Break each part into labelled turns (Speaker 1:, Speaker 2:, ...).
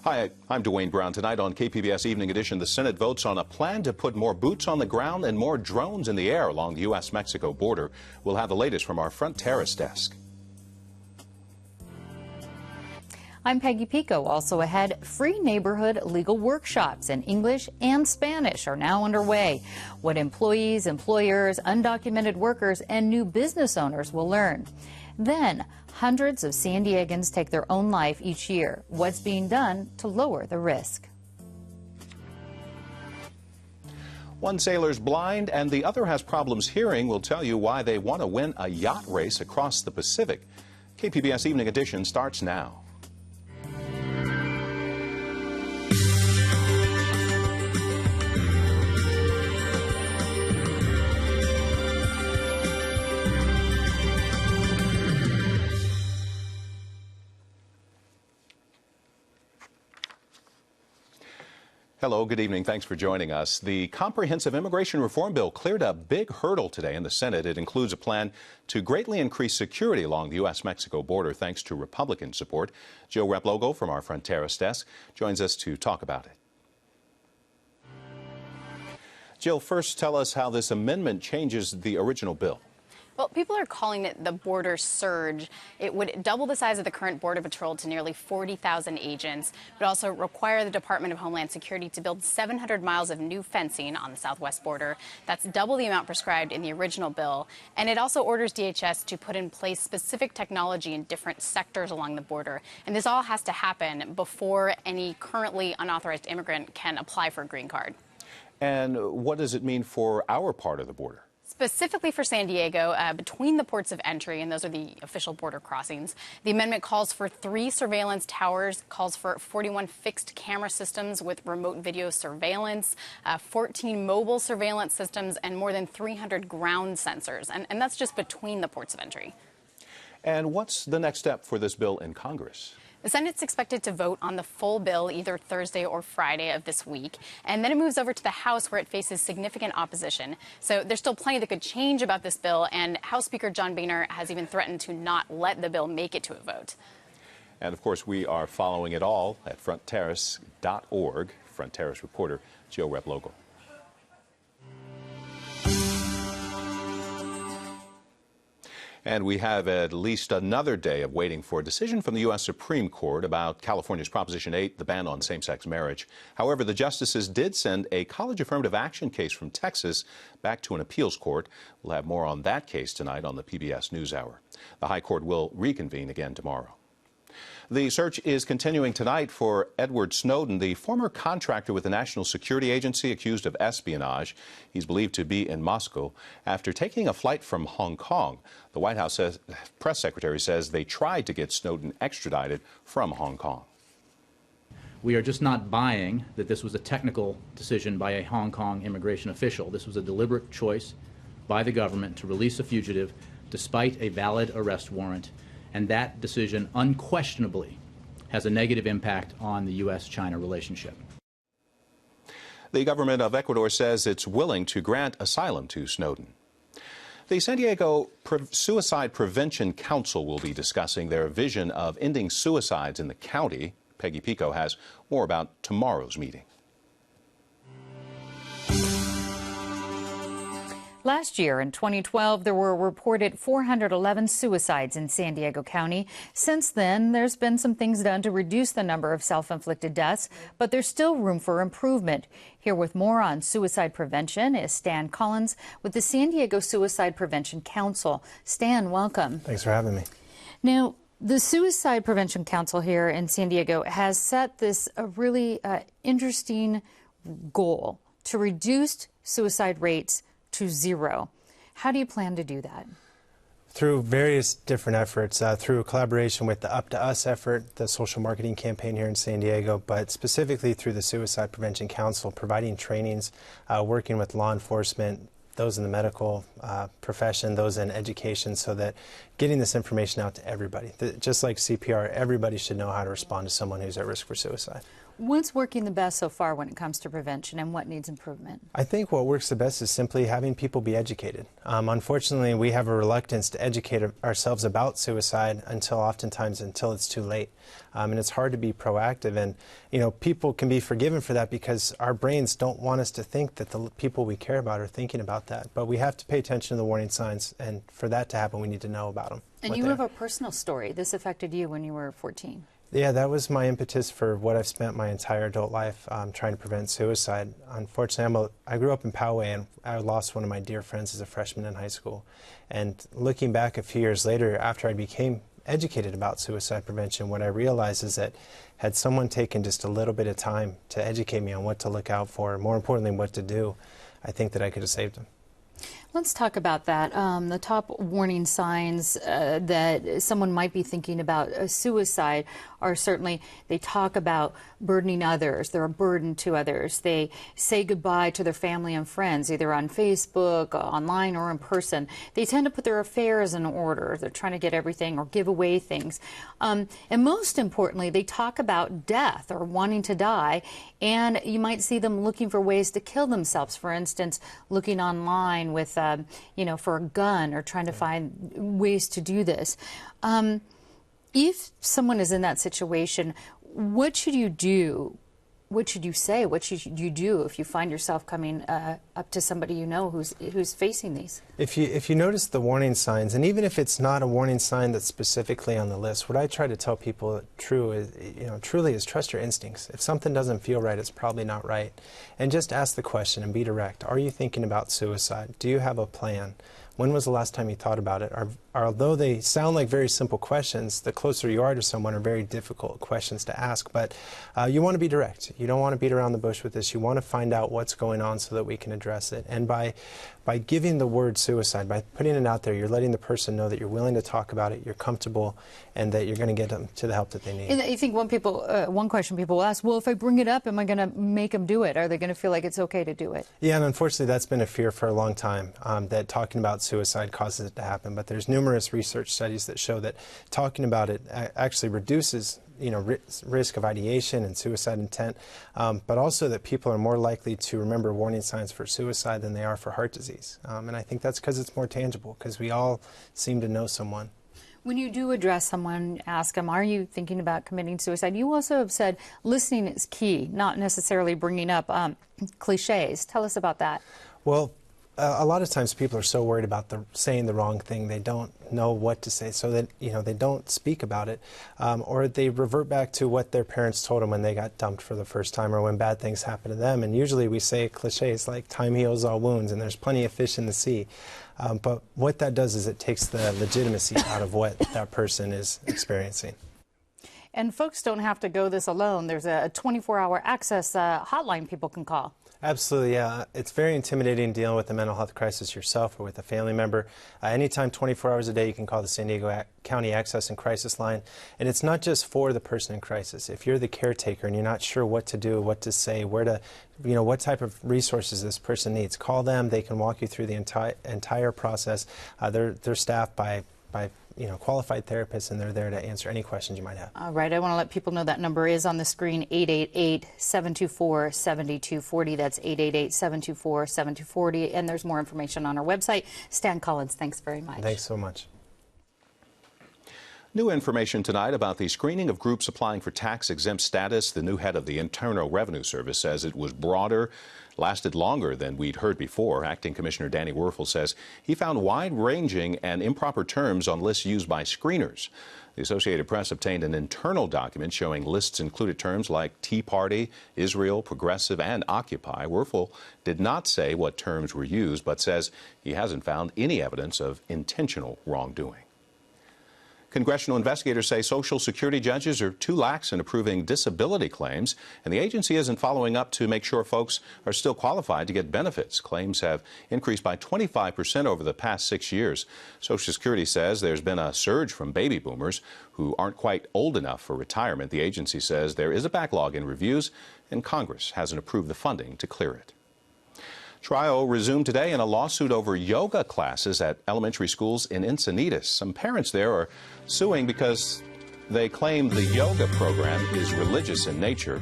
Speaker 1: Hi, I'm Dwayne Brown. Tonight on KPBS Evening Edition, the Senate votes on a plan to put more boots on the ground and more drones in the air along the U.S.-Mexico border. We'll have the latest from our Front Terrace desk.
Speaker 2: I'm Peggy Pico. Also ahead, free neighborhood legal workshops in English and Spanish are now underway. What employees, employers, undocumented workers, and new business owners will learn. Then, hundreds of San Diegans take their own life each year. What's being done to lower the risk?
Speaker 1: One sailor's blind and the other has problems hearing. We'll tell you why they want to win a yacht race across the Pacific. KPBS Evening Edition starts now. Hello, good evening. Thanks for joining us. The comprehensive immigration reform bill cleared a big hurdle today in the Senate. It includes a plan to greatly increase security along the U.S.-Mexico border thanks to Republican support. Joe Replogo from our Front Terrace desk joins us to talk about it. Jill, first tell us how this amendment changes the original bill.
Speaker 3: Well, people are calling it the border surge. It would double the size of the current Border Patrol to nearly 40,000 agents. It would also require the Department of Homeland Security to build 700 miles of new fencing on the southwest border. That's double the amount prescribed in the original bill. And it also orders DHS to put in place specific technology in different sectors along the border. And this all has to happen before any currently unauthorized immigrant can apply for a green card.
Speaker 1: And what does it mean for our part of the border?
Speaker 3: Specifically for San Diego, between the ports of entry, and those are the official border crossings, the amendment calls for 3 surveillance towers, calls for 41 fixed camera systems with remote video surveillance, 14 mobile surveillance systems, and more than 300 ground sensors. And that's just between the ports of entry.
Speaker 1: And what's the next step for this bill in Congress?
Speaker 3: The Senate's expected to vote on the full bill either Thursday or Friday of this week, and then it moves over to the House where it faces significant opposition. So there's still plenty that could change about this bill, and House Speaker John Boehner has even threatened to not let the bill make it to a vote.
Speaker 1: And of course, we are following it all at frontterrace.org. Front Terrace reporter Joe Replogo. And we have at least another day of waiting for a decision from the U.S. Supreme Court about California's Proposition 8, the ban on same-sex marriage. However, the justices did send a college affirmative action case from Texas back to an appeals court. We'll have more on that case tonight on the PBS NewsHour. The High Court will reconvene again tomorrow. The search is continuing tonight for Edward Snowden, the former contractor with the National Security Agency accused of espionage. He's believed to be in Moscow after taking a flight from Hong Kong. The White House press secretary says they tried to get Snowden extradited from Hong Kong.
Speaker 4: We are just not buying that this was a technical decision by a Hong Kong immigration official. This was a deliberate choice by the government to release a fugitive despite a valid arrest warrant. And that decision unquestionably has a negative impact on the U.S.-China relationship.
Speaker 1: The government of Ecuador says it's willing to grant asylum to Snowden. The San Diego Suicide Prevention Council will be discussing their vision of ending suicides in the county. Peggy Pico has more about tomorrow's meeting.
Speaker 2: Last year, in 2012, there were reported 411 suicides in San Diego County. Since then, there's been some things done to reduce the number of self-inflicted deaths, but there's still room for improvement. Here with more on suicide prevention is Stan Collins with the San Diego Suicide Prevention Council. Stan, welcome.
Speaker 5: Thanks for having me.
Speaker 2: Now, the Suicide Prevention Council here in San Diego has set this really interesting goal to reduce suicide rates to 0. How do you plan to do that?
Speaker 5: Through various different efforts, through collaboration with the Up to Us effort, the social marketing campaign here in San Diego, but specifically through the Suicide Prevention Council, providing trainings, working with law enforcement, those in the medical profession, those in education, so that getting this information out to everybody. Just like CPR, everybody should know how to respond to someone who's at risk for suicide.
Speaker 2: What's working the best so far when it comes to prevention, and what needs improvement?
Speaker 5: I think what works the best is simply having people be educated. Unfortunately, we have a reluctance to educate ourselves about suicide until it's too late. And it's hard to be proactive. And, people can be forgiven for that because our brains don't want us to think that the people we care about are thinking about that. But we have to pay attention to the warning signs, and for that to happen, we need to know about them.
Speaker 2: And you have a personal story. This affected you when you were 14.
Speaker 5: Yeah, that was my impetus for what I've spent my entire adult life trying to prevent suicide. Unfortunately, I grew up in Poway, and I lost one of my dear friends as a freshman in high school. And looking back a few years later, after I became educated about suicide prevention, what I realized is that had someone taken just a little bit of time to educate me on what to look out for, more importantly, what to do, I think that I could have saved him.
Speaker 2: Let's talk about that. The top warning signs that someone might be thinking about suicide are certainly, they talk about burdening others. They're a burden to others. They say goodbye to their family and friends, either on Facebook, online, or in person. They tend to put their affairs in order. They're trying to get everything or give away things. And most importantly, they talk about death or wanting to die, and you might see them looking for ways to kill themselves. For instance, looking online with for a gun, or trying to find ways to do this. If someone is in that situation, what should you do? What should you say? What should you do if you find yourself coming up to somebody who's facing these?
Speaker 5: If you notice the warning signs, and even if it's not a warning sign that's specifically on the list, what I try to tell people truly is trust your instincts. If something doesn't feel right, it's probably not right. And just ask the question and be direct. Are you thinking about suicide? Do you have a plan? When was the last time you thought about it? Although they sound like very simple questions, the closer you are to someone are very difficult questions to ask. But you want to be direct. You don't want to beat around the bush with this. You want to find out what's going on so that we can address it. And by giving the word suicide, by putting it out there, you're letting the person know that you're willing to talk about it, you're comfortable, and that you're going to get them to the help that they need.
Speaker 2: And I think one question people will ask, well, if I bring it up, am I going to make them do it? Are they going to feel like it's okay to do it?
Speaker 5: Yeah, and unfortunately that's been a fear for a long time, that talking about suicide causes it to happen. But there's numerous research studies that show that talking about it actually reduces risk of ideation and suicide intent, but also that people are more likely to remember warning signs for suicide than they are for heart disease. And I think that's because it's more tangible, because we all seem to know someone.
Speaker 2: When you do address someone, ask them, are you thinking about committing suicide? You also have said listening is key, not necessarily bringing up cliches. Tell us about that.
Speaker 5: Well, a lot of times people are so worried about saying the wrong thing, they don't know what to say, so that they don't speak about it, or they revert back to what their parents told them when they got dumped for the first time, or when bad things happen to them. And usually we say cliches like time heals all wounds and there's plenty of fish in the sea. But what that does is it takes the legitimacy out of what that person is experiencing.
Speaker 2: And folks don't have to go this alone. There's a 24-hour access hotline people can call.
Speaker 5: Absolutely, yeah. It's very intimidating dealing with a mental health crisis yourself or with a family member. Anytime, 24 hours a day, you can call the San Diego County Access and Crisis Line. And it's not just for the person in crisis. If you're the caretaker and you're not sure what to do, what to say, where to, what type of resources this person needs, call them. They can walk you through the entire process. They're staffed by qualified therapists, and they're there to answer any questions you might have.
Speaker 2: All right, I want to let people know that number is on the screen, 888-724-7240. That's 888-724-7240, and there's more information on our website. Stan Collins, thanks very much.
Speaker 5: Thanks so much.
Speaker 1: New information tonight about the screening of groups applying for tax-exempt status. The new head of the Internal Revenue Service says it was broader, lasted longer than we'd heard before. Acting Commissioner Danny Werfel says he found wide-ranging and improper terms on lists used by screeners. The Associated Press obtained an internal document showing lists included terms like Tea Party, Israel, Progressive, and Occupy. Werfel did not say what terms were used, but says he hasn't found any evidence of intentional wrongdoing. Congressional investigators say Social Security judges are too lax in approving disability claims, and the agency isn't following up to make sure folks are still qualified to get benefits. Claims have increased by 25% over the past 6 years. Social Security says there's been a surge from baby boomers who aren't quite old enough for retirement. The agency says there is a backlog in reviews, and Congress hasn't approved the funding to clear it. Trial resumed today in a lawsuit over yoga classes at elementary schools in Encinitas. Some parents there are suing because they claim the yoga program is religious in nature.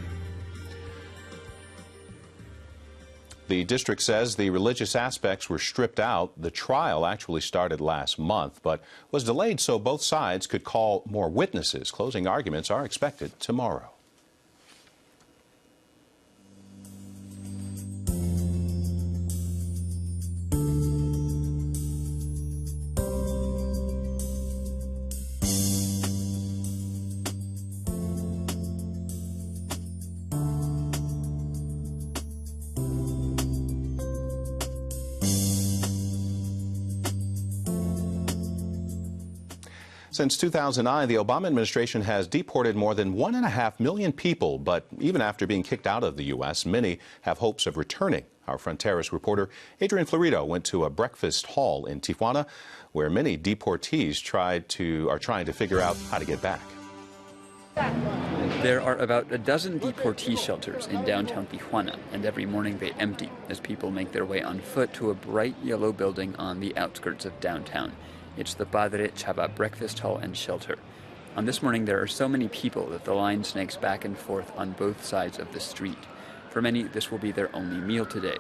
Speaker 1: The district says the religious aspects were stripped out. The trial actually started last month, but was delayed so both sides could call more witnesses. Closing arguments are expected tomorrow. Since 2009, the Obama administration has deported more than 1.5 million people, but even after being kicked out of the U.S., many have hopes of returning. Our Fronteras reporter Adrian Florido went to a breakfast hall in Tijuana where many deportees are trying to figure out how to get back.
Speaker 6: There are about a dozen deportee shelters in downtown Tijuana, and every morning they empty as people make their way on foot to a bright yellow building on the outskirts of downtown. It's the Padre Chava Breakfast Hall and Shelter. On this morning, there are so many people that the line snakes back and forth on both sides of the street. For many, this will be their only meal today.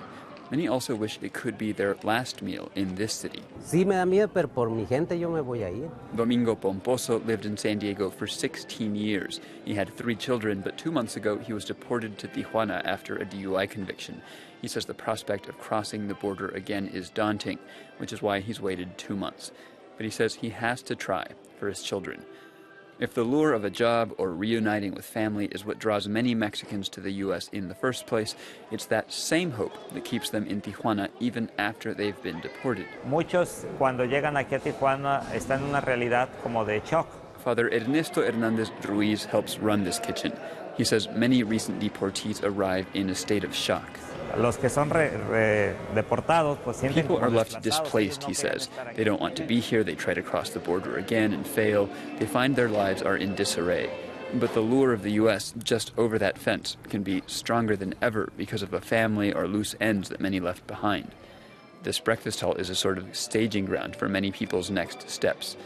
Speaker 6: Many also wish it could be their last meal in this city.
Speaker 7: Sí me da miedo, pero por mi gente yo me voy a ir.
Speaker 6: Domingo Pomposo lived in San Diego for 16 years. He had 3 children, but 2 months ago he was deported to Tijuana after a DUI conviction. He says the prospect of crossing the border again is daunting, which is why he's waited 2 months. But he says he has to try for his children. If the lure of a job or reuniting with family is what draws many Mexicans to the U.S. in the first place, it's that same hope that keeps them in Tijuana even after they've been deported.
Speaker 8: Muchos, cuando llegan aquí a Tijuana, están en una realidad como de shock.
Speaker 6: Father Ernesto Hernandez Ruiz helps run this kitchen. He says many recent deportees arrive in a state of shock.
Speaker 8: Los que son deportados, pues sienten
Speaker 6: People
Speaker 8: como
Speaker 6: are left
Speaker 8: desplazados,
Speaker 6: displaced, he
Speaker 8: no quieren
Speaker 6: says.
Speaker 8: estar aquí.
Speaker 6: They don't want to be here. They try to cross the border again and fail. They find their lives are in disarray. But the lure of the U.S. just over that fence can be stronger than ever because of a family or loose ends that many left behind. This breakfast hall is a sort of staging ground for many people's next steps.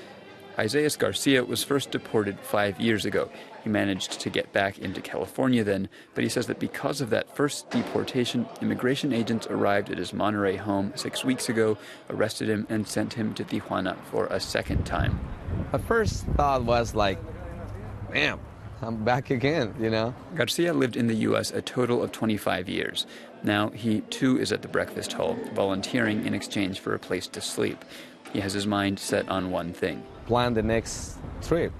Speaker 6: Isaias Garcia was first deported 5 years ago. He managed to get back into California then, but he says that because of that first deportation, immigration agents arrived at his Monterey home 6 weeks ago, arrested him, and sent him to Tijuana for a second time.
Speaker 9: My first thought was like, damn, I'm back again, you know?
Speaker 6: Garcia lived in the U.S. a total of 25 years. Now he, too, is at the breakfast hall, volunteering in exchange for a place to sleep. He has his mind set on one thing.
Speaker 9: Plan the next trip.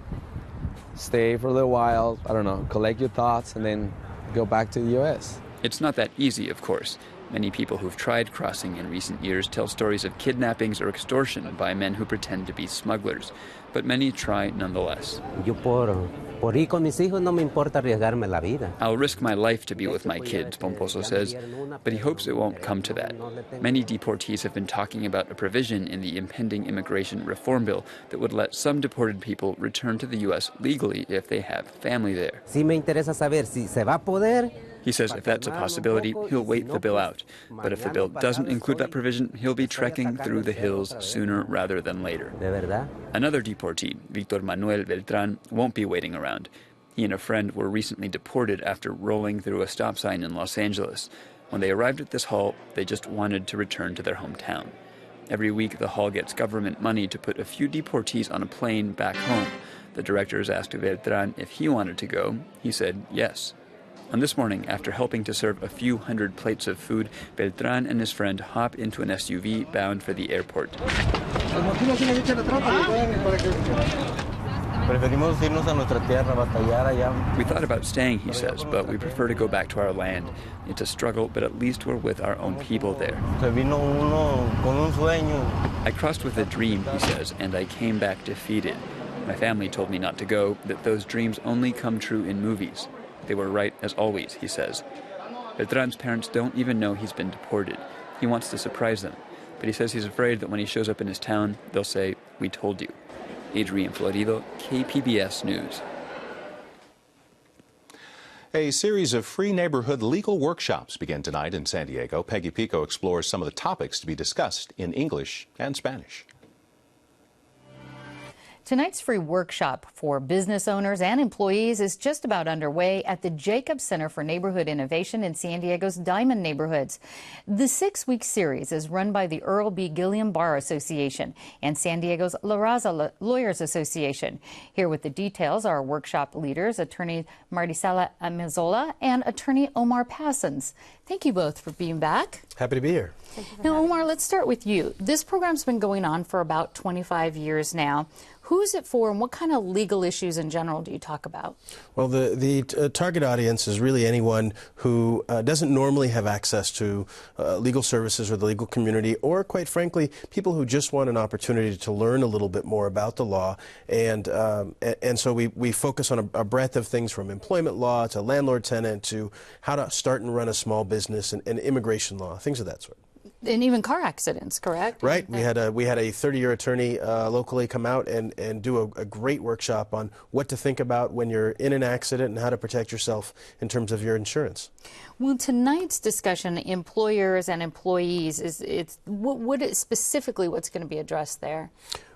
Speaker 9: Stay for a little while, I don't know, collect your thoughts, and then go back to the U.S.
Speaker 6: It's not that easy, of course. Many people who've tried crossing in recent years tell stories of kidnappings or extortion by men who pretend to be smugglers. But many try nonetheless.
Speaker 7: Yo por ir con mis hijos no me importa arriesgarme la vida.
Speaker 6: I'll risk my life to be with my kids, Pomposo says, but he hopes it won't come to that. Many deportees have been talking about a provision in the impending immigration reform bill that would let some deported people return to the U.S. legally if they have family there.
Speaker 7: Sí me interesa saber si se va a poder.
Speaker 6: He says if that's a possibility, he'll wait the bill out. But if the bill doesn't include that provision, he'll be trekking through the hills sooner rather than later.
Speaker 7: De verdad.
Speaker 6: Another deportee, Victor Manuel Beltran, won't be waiting around. He and a friend were recently deported after rolling through a stop sign in Los Angeles. When they arrived at this hall, they just wanted to return to their hometown. Every week, the hall gets government money to put a few deportees on a plane back home. The directors asked Beltran if he wanted to go. He said yes. And this morning, after helping to serve a few hundred plates of food, Beltran and his friend hop into an SUV bound for the airport. We thought about staying, he says, but we prefer to go back to our land. It's a struggle, but at least we're with our own people there. I crossed with a dream, he says, and I came back defeated. My family told me not to go, that those dreams only come true in movies. They were right, as always, he says. Beltran's parents don't even know he's been deported. He wants to surprise them, but he says he's afraid that when he shows up in his town, they'll say, "We told you." Adrian Florido, KPBS News.
Speaker 1: A series of free neighborhood legal workshops began tonight in San Diego. Peggy Pico explores some of the topics to be discussed in English and Spanish.
Speaker 2: Tonight's free workshop for business owners and employees is just about underway at the Jacobs Center for Neighborhood Innovation in San Diego's Diamond neighborhoods. The 6-week series is run by the Earl B. Gilliam Bar Association and San Diego's La Raza Lawyers Association. Here with the details are workshop leaders, attorney Marisela Amezola and attorney Omar Passons. Thank you both for being back.
Speaker 5: Happy to be here.
Speaker 2: Now, Omar, let's start with you. This program's been going on for about 25 years now. Who's it for, and what kind of legal issues in general do you talk about?
Speaker 5: Well, the target audience is really anyone who doesn't normally have access to legal services or the legal community, or quite frankly, people who just want an opportunity to learn a little bit more about the law. And so we focus on a breadth of things from employment law to landlord-tenant to how to start and run a small business and immigration law, things of that sort.
Speaker 2: And even car accidents, correct?
Speaker 5: Right. We had a 30-year attorney locally come out and do a great workshop on what to think about when you're in an accident and how to protect yourself in terms of your insurance.
Speaker 2: Well, tonight's discussion, employers and employees, specifically what's going to be addressed there?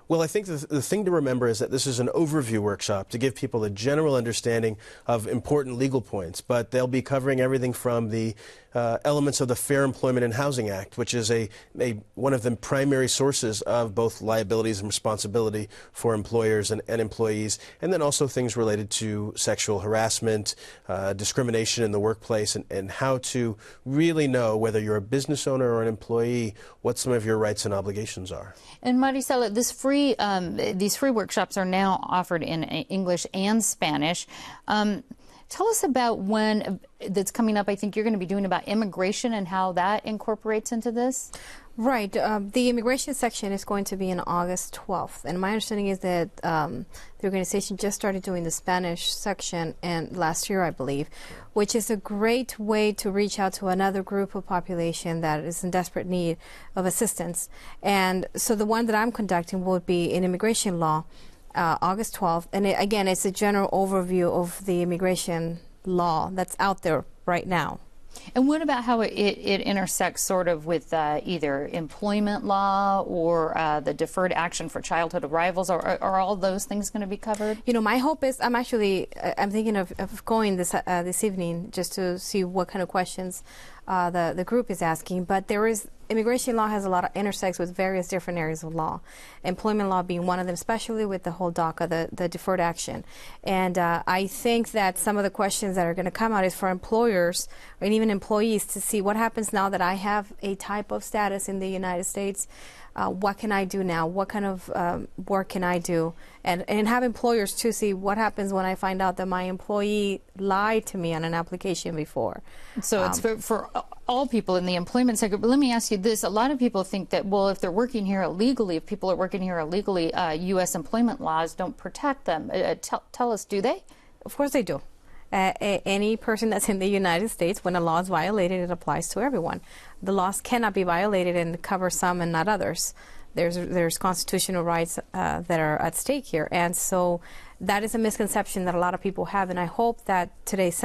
Speaker 5: Well, I think the thing to remember is that this is an overview workshop to give people a general understanding of important legal points, but they'll be covering everything from the elements of the Fair Employment and Housing Act, which is one of the primary sources of both liabilities and responsibility for employers and employees, and then also things related to sexual harassment, discrimination in the workplace, and how to really know whether you're a business owner or an employee, what some of your rights and obligations are.
Speaker 2: And Marisela, these free workshops are now offered in English and Spanish. Tell us about when that's coming up. I think you're going to be doing about immigration and how that incorporates into this.
Speaker 10: Right. The immigration section is going to be on August 12th. And my understanding is that the organization just started doing the Spanish section last year, I believe, which is a great way to reach out to another group of population that is in desperate need of assistance. And so the one that I'm conducting will be in immigration law, August 12th. And again, it's a general overview of the immigration law that's out there right now.
Speaker 2: And what about how it intersects sort of with either employment law or the deferred action for childhood arrivals? Are all those things going to be covered?
Speaker 10: You know, my hope is I'm thinking of going this evening just to see what kind of questions the group is asking. But immigration law has a lot of intersects with various different areas of law. Employment law being one of them, especially with the whole DACA, the deferred action. And I think that some of the questions that are going to come out is for employers and even employees to see what happens now that I have a type of status in the United States. What can I do now? What kind of work can I do? And have employers to see what happens when I find out that my employee lied to me on an application before.
Speaker 2: So it's for all people in the employment sector. But let me ask you this. A lot of people think that, well, if they're working here illegally, if people are working here illegally, U.S. employment laws don't protect them. Tell us, do they?
Speaker 10: Of course they do. Any person that's in the United States, when a law is violated, it applies to everyone. The laws cannot be violated and cover some and not others. There's constitutional rights that are at stake here, and so that is a misconception that a lot of people have. And I hope that today's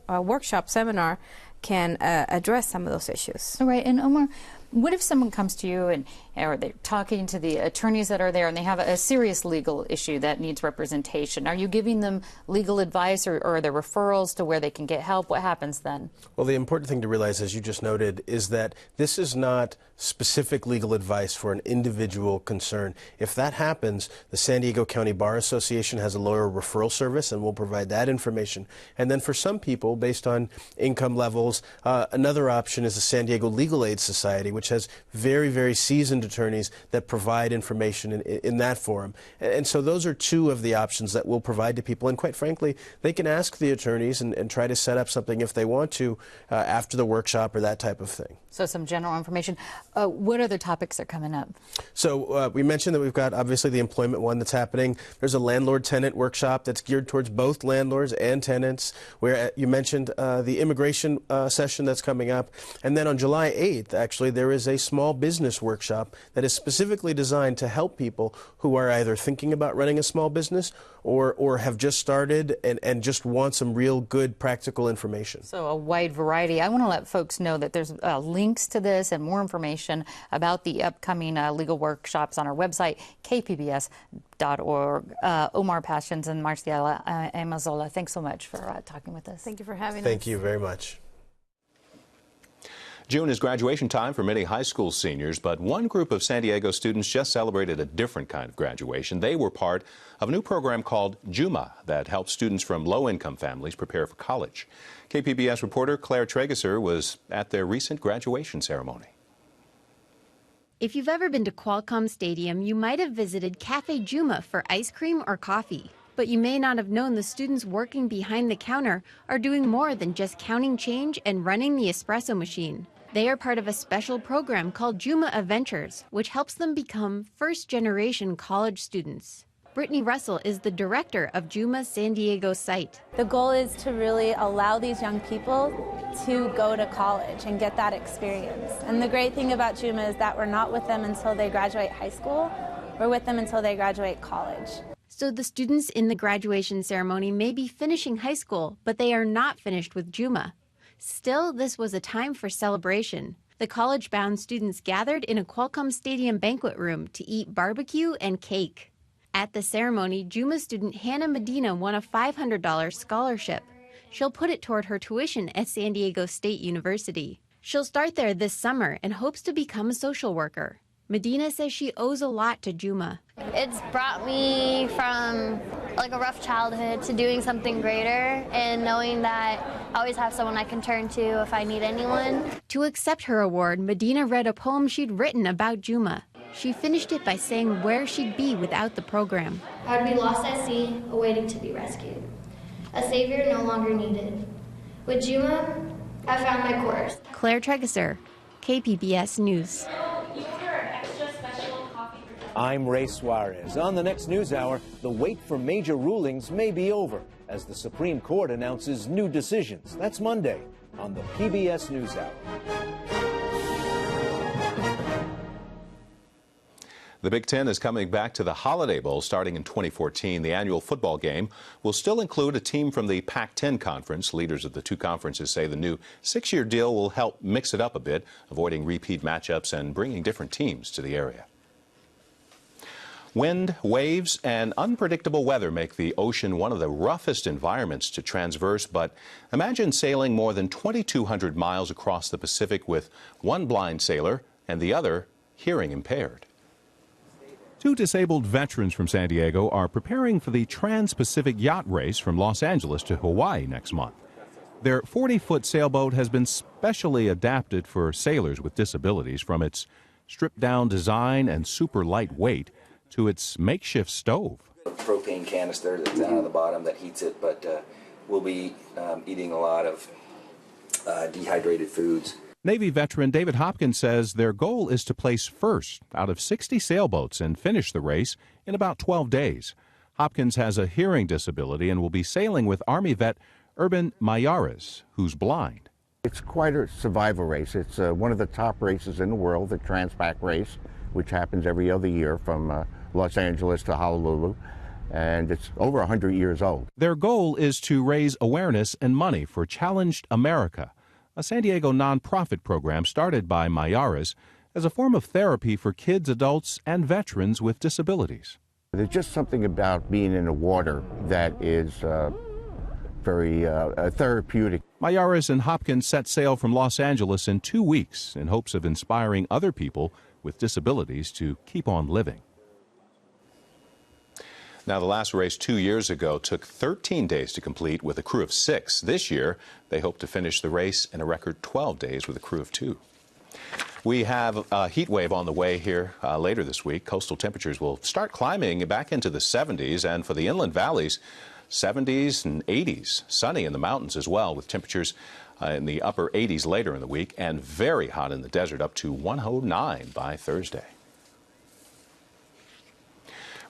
Speaker 10: workshop seminar can address some of those issues.
Speaker 2: All right, and Omar, what if someone comes to you or they're talking to the attorneys that are there and they have a serious legal issue that needs representation? Are you giving them legal advice or are there referrals to where they can get help? What happens then?
Speaker 5: Well, the important thing to realize, as you just noted, is that this is not specific legal advice for an individual concern. If that happens, the San Diego County Bar Association has a lawyer referral service and we'll provide that information. And then for some people, based on income levels, another option is the San Diego Legal Aid Society, which has very, very seasoned attorneys that provide information in that forum. And so those are two of the options that we'll provide to people. And quite frankly, they can ask the attorneys and try to set up something if they want to after the workshop or that type of thing.
Speaker 2: So some general information. What other topics are coming up?
Speaker 5: So we mentioned that we've got obviously the employment one that's happening. There's a landlord-tenant workshop that's geared towards both landlords and tenants, where you mentioned the immigration session that's coming up. And then on July 8th, actually, there
Speaker 11: there is a small business workshop that is specifically designed to help people who are either thinking about running a small business or have just started and just want some real good practical information.
Speaker 2: So a wide variety. I want to let folks know that there's links to this and more information about the upcoming legal workshops on our website, kpbs.org. Omar Passions and Marciela Amazola, thanks so much for talking with us.
Speaker 10: Thank you for having us.
Speaker 11: Thank you very much.
Speaker 1: June is graduation time for many high school seniors, but one group of San Diego students just celebrated a different kind of graduation. They were part of a new program called Juma that helps students from low-income families prepare for college. KPBS reporter Claire Trageser was at their recent graduation ceremony.
Speaker 12: If you've ever been to Qualcomm Stadium, you might have visited Cafe Juma for ice cream or coffee. But you may not have known the students working behind the counter are doing more than just counting change and running the espresso machine. They are part of a special program called Juma Adventures, which helps them become first-generation college students. Brittany Russell is the director of Juma's San Diego site.
Speaker 13: The goal is to really allow these young people to go to college and get that experience. And the great thing about Juma is that we're not with them until they graduate high school. We're with them until they graduate college.
Speaker 12: So the students in the graduation ceremony may be finishing high school, but they are not finished with Juma. Still, this was a time for celebration. The college-bound students gathered in a Qualcomm Stadium banquet room to eat barbecue and cake. At the ceremony, Juma student Hannah Medina won a $500 scholarship. She'll put it toward her tuition at San Diego State University. She'll start there this summer and hopes to become a social worker. Medina says she owes a lot to Juma.
Speaker 14: It's brought me from like a rough childhood to doing something greater and knowing that I always have someone I can turn to if I need anyone.
Speaker 12: To accept her award, Medina read a poem she'd written about Juma. She finished it by saying where she'd be without the program.
Speaker 14: I'd be lost at sea, awaiting to be rescued. A savior no longer needed. With Juma, I found my course.
Speaker 12: Claire Trageser, KPBS News.
Speaker 15: I'm Ray Suarez. On the next news hour, the wait for major rulings may be over as the Supreme Court announces new decisions. That's Monday on the PBS NewsHour.
Speaker 1: The Big Ten is coming back to the Holiday Bowl starting in 2014. The annual football game will still include a team from the Pac-10 conference. Leaders of the two conferences say the new 6-year deal will help mix it up a bit, avoiding repeat matchups and bringing different teams to the area. Wind, waves, and unpredictable weather make the ocean one of the roughest environments to traverse, but imagine sailing more than 2,200 miles across the Pacific with one blind sailor and the other hearing impaired. Two disabled veterans from San Diego are preparing for the Trans-Pacific Yacht Race from Los Angeles to Hawaii next month. Their 40-foot sailboat has been specially adapted for sailors with disabilities, from its stripped-down design and super light weight to its makeshift stove.
Speaker 16: A propane canister that's down at the bottom that heats it, but we'll be eating a lot of dehydrated foods.
Speaker 1: Navy veteran David Hopkins says their goal is to place first out of 60 sailboats and finish the race in about 12 days. Hopkins has a hearing disability and will be sailing with Army vet Urban Mayares, who's blind.
Speaker 17: It's quite a survival race. It's one of the top races in the world, the Trans-Pac race, which happens every other year from Los Angeles to Honolulu, and it's over 100 years old.
Speaker 1: Their goal is to raise awareness and money for Challenged America, a San Diego nonprofit program started by Mayares as a form of therapy for kids, adults, and veterans with disabilities.
Speaker 17: There's just something about being in the water that is very therapeutic.
Speaker 1: Mayares and Hopkins set sail from Los Angeles in 2 weeks in hopes of inspiring other people with disabilities to keep on living. Now, the last race 2 years ago took 13 days to complete with a crew of 6. This year, they hope to finish the race in a record 12 days with a crew of 2. We have a heat wave on the way here later this week. Coastal temperatures will start climbing back into the 70s, and for the inland valleys, 70s and 80s. Sunny in the mountains as well, with temperatures in the upper 80s later in the week, and very hot in the desert, up to 109 by Thursday.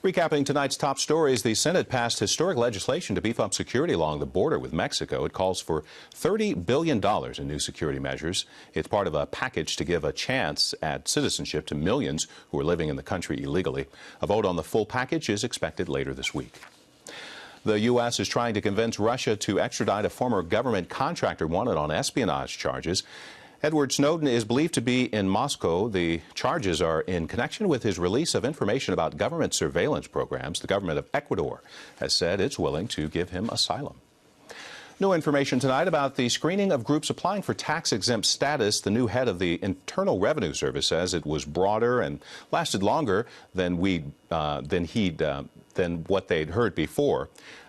Speaker 1: Recapping tonight's top stories, the Senate passed historic legislation to beef up security along the border with Mexico. It calls for $30 billion in new security measures. It's part of a package to give a chance at citizenship to millions who are living in the country illegally. A vote on the full package is expected later this week. The U.S. is trying to convince Russia to extradite a former government contractor wanted on espionage charges. Edward Snowden is believed to be in Moscow. The charges are in connection with his release of information about government surveillance programs. The government of Ecuador has said it's willing to give him asylum. New information tonight about the screening of groups applying for tax-exempt status. The new head of the Internal Revenue Service says it was broader and lasted longer than what they'd heard before.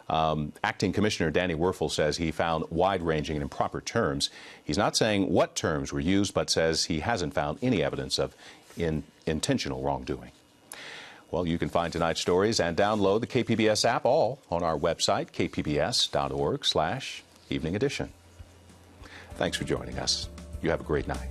Speaker 1: Acting Commissioner Danny Werfel says he found wide-ranging and improper terms. He's not saying what terms were used, but says he hasn't found any evidence of intentional wrongdoing. Well, you can find tonight's stories and download the KPBS app all on our website, kpbs.org/evening edition. Thanks for joining us. You have a great night.